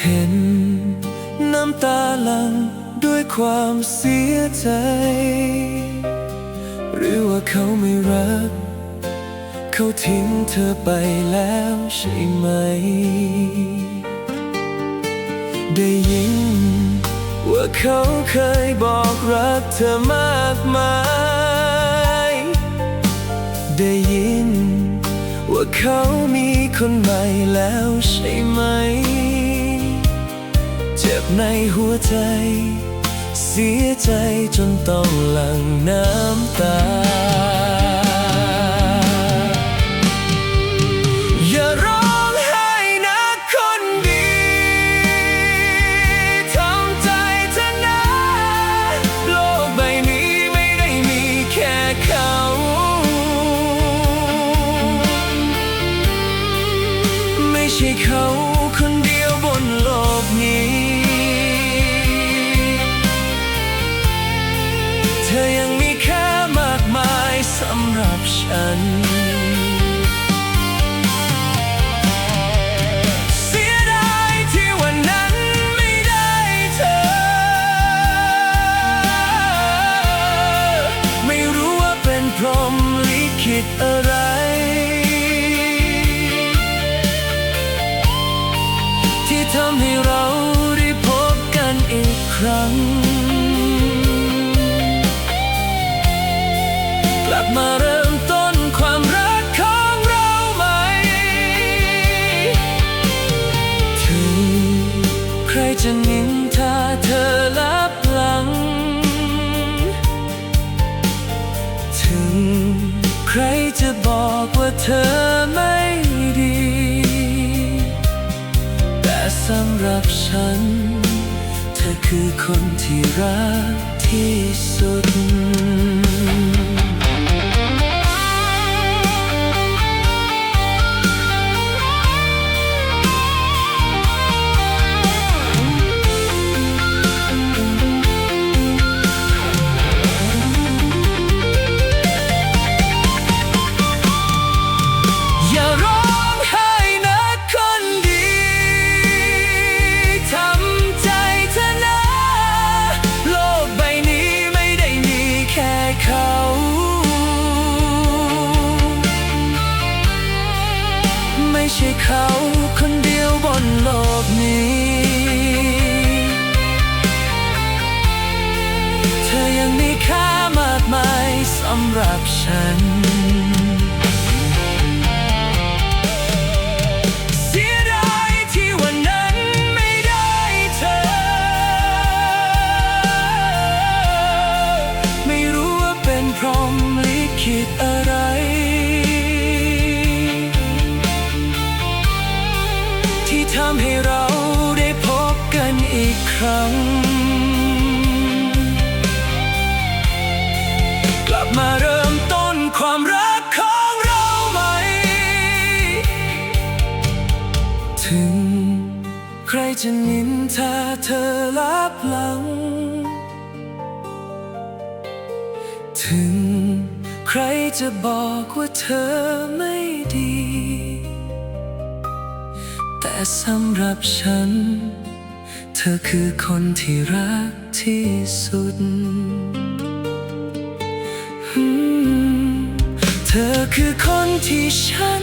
เห็นน้ำตาหลั่งด้วยความเสียใจหรือว่าเขาไม่รักเขาทิ้งเธอไปแล้วใช่ไหมได้ยินว่าเขาเคยบอกรักเธอมากมายได้ยินว่าเขามีคนใหม่แล้วใช่ไหมเจ็บในหัวใจเสียใจจนต้องหลั่งน้ำตาอย่าร้องไห้นะคนดีทำใจเธอนะโลกใบนี้ไม่ได้มีแค่เขาไม่ใช่เขาคนเดียวบนโลกนี้เธอยังมีค่ามากมายสำหรับฉันเสียดายที่วันนั้นไม่ได้เธอไม่รู้ว่าเป็นพรหมลิขิตอะไรที่ทำให้เราได้พบกันอีกครั้งกลับมาเริ่มต้นความรักของเราใหม่ถึงใครจะนินทาเธอลับหลังถึงใครจะบอกว่าเธอไม่ดีแต่สำหรับฉันเธอคือคนที่รักที่สุดอย่าร้องไห้นะคนดีทำใจเธอนะโลกใบนี้ไม่ได้มีแค่เขาไม่ใช่เขาคนเดียวบนโลกนี้เธอยังมีค่ามากมายสำหรับฉันเสียดายที่วันนั้นไม่ได้เธอไม่รู้ว่าเป็นพรหมลิขิตอะไรที่ทำให้เราได้พบกันอีกครั้งกลับมาเริ่มต้นความรักของเราใหม่ถึงใครจะนินทาเธอลับหลังถึงใครจะบอกว่าเธอไม่ดีแต่สำหรับฉันเธอคือคนที่รักที่สุดเธอคือคนที่ฉัน